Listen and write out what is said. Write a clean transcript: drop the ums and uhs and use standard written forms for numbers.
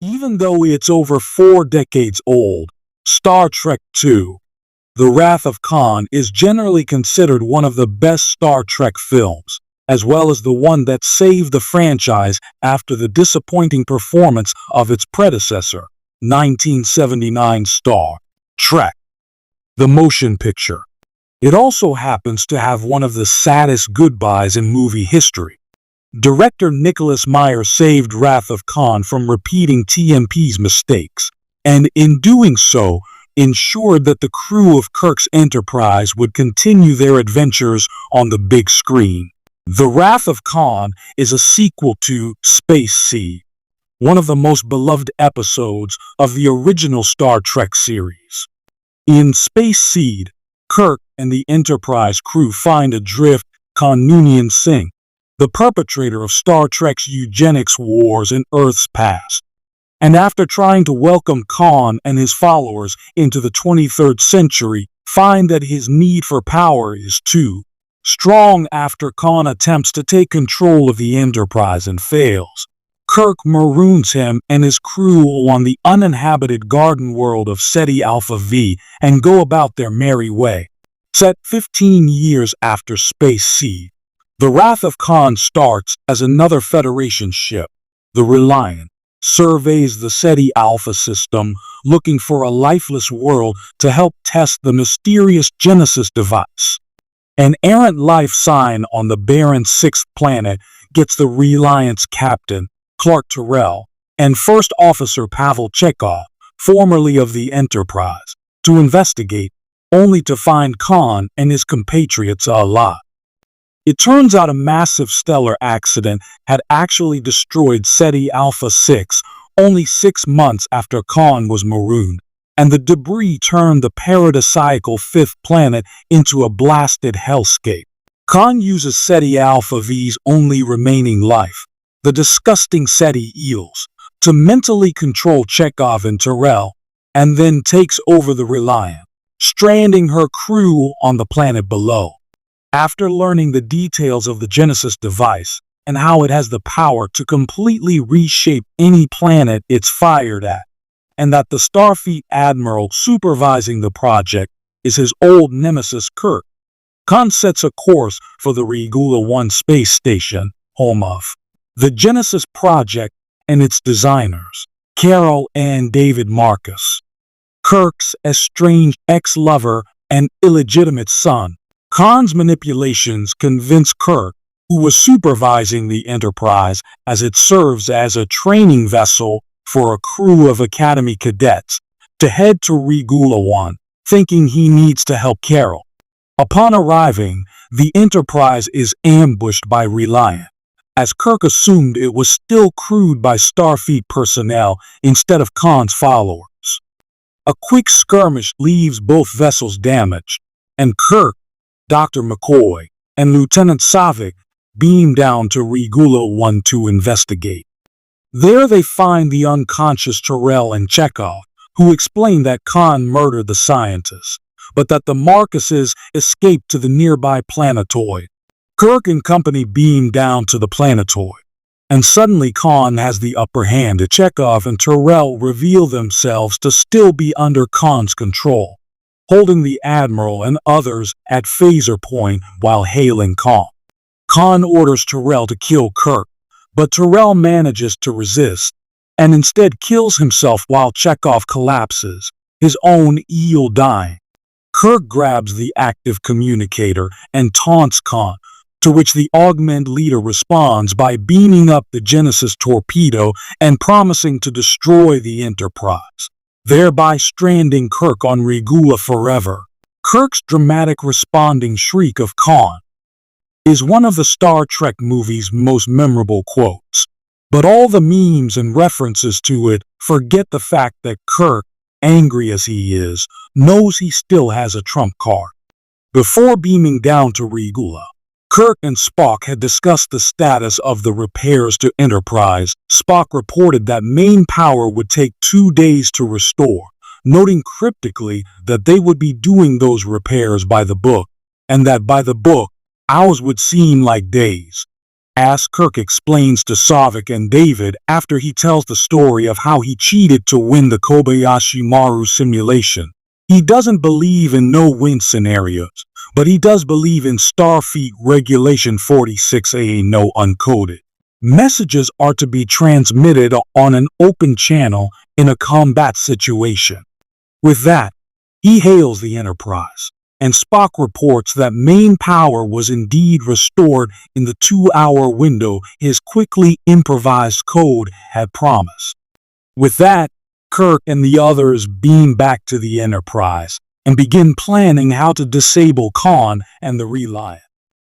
Even though it's over 4 decades old, Star Trek II: The Wrath of Khan is generally considered one of the best Star Trek films, as well as the one that saved the franchise after the disappointing performance of its predecessor, 1979 Star Trek: The Motion Picture. It also happens to have one of the saddest goodbyes in movie history. Director Nicholas Meyer saved Wrath of Khan from repeating TMP's mistakes, and in doing so, ensured that the crew of Kirk's Enterprise would continue their adventures on the big screen. The Wrath of Khan is a sequel to Space Seed, one of the most beloved episodes of the original Star Trek series. In Space Seed, Kirk and the Enterprise crew find adrift Khan Noonien Singh, the perpetrator of Star Trek's eugenics wars in Earth's past. And after trying to welcome Khan and his followers into the 23rd century, find that his need for power is too strong after Khan attempts to take control of the Enterprise and fails. Kirk maroons him and his crew on the uninhabited garden world of Ceti Alpha V and go about their merry way. Set 15 years after Space Seed, The Wrath of Khan starts as another Federation ship. The Reliant surveys the Ceti Alpha system, looking for a lifeless world to help test the mysterious Genesis device. An errant life sign on the barren 6th planet gets the Reliant's captain, Clark Terrell, and First Officer Pavel Chekhov, formerly of the Enterprise, to investigate, only to find Khan and his compatriots alive. It turns out a massive stellar accident had actually destroyed Ceti Alpha 6 only 6 months after Khan was marooned, and the debris turned the paradisiacal 5th planet into a blasted hellscape. Khan uses Ceti Alpha V's only remaining life, the disgusting Ceti eels, to mentally control Chekhov and Terrell, and then takes over the Reliant, stranding her crew on the planet below. After learning the details of the Genesis device and how it has the power to completely reshape any planet it's fired at, and that the Starfleet admiral supervising the project is his old nemesis Kirk, Khan sets a course for the Regula 1 space station, home of the Genesis project and its designers, Carol and David Marcus. Kirk's estranged ex-lover and illegitimate son. Khan's manipulations convince Kirk, who was supervising the Enterprise as it serves as a training vessel for a crew of Academy cadets, to head to Regula 1, thinking he needs to help Carol. Upon arriving, the Enterprise is ambushed by Reliant, as Kirk assumed it was still crewed by Starfleet personnel instead of Khan's followers. A quick skirmish leaves both vessels damaged, and Kirk, Dr. McCoy, and Lieutenant Savick beam down to Regula 1 to investigate. There they find the unconscious Terrell and Chekhov, who explain that Khan murdered the scientists, but that the Marcuses escaped to the nearby planetoid. Kirk and company beam down to the planetoid, and suddenly Khan has the upper hand. Chekhov and Terrell reveal themselves to still be under Khan's control, holding the Admiral and others at phaser point while hailing Khan. Khan orders Terrell to kill Kirk, but Terrell manages to resist, and instead kills himself while Chekhov collapses, his own eel dying. Kirk grabs the active communicator and taunts Khan, to which the Augment leader responds by beaming up the Genesis torpedo and promising to destroy the Enterprise, thereby stranding Kirk on Regula forever. Kirk's dramatic responding shriek of Khan is one of the Star Trek movie's most memorable quotes, but all the memes and references to it forget the fact that Kirk, angry as he is, knows he still has a trump card. Before beaming down to Regula, Kirk and Spock had discussed the status of the repairs to Enterprise. Spock reported that main power would take 2 days to restore, noting cryptically that they would be doing those repairs by the book, and that by the book, hours would seem like days. as Kirk explains to Saavik and David after he tells the story of how he cheated to win the Kobayashi Maru simulation. He doesn't believe in no-win scenarios, but he does believe in Starfleet Regulation 46A no uncoded. Messages are to be transmitted on an open channel in a combat situation. With that, he hails the Enterprise, and Spock reports that main power was indeed restored in the 2-hour window his quickly improvised code had promised. With that, Kirk and the others beam back to the Enterprise and begin planning how to disable Khan and the Reliant.